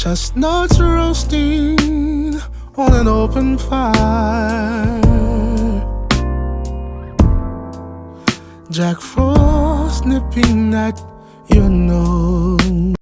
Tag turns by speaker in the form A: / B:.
A: chestnuts roasting on an open fire, Jack Frost nipping at your nose.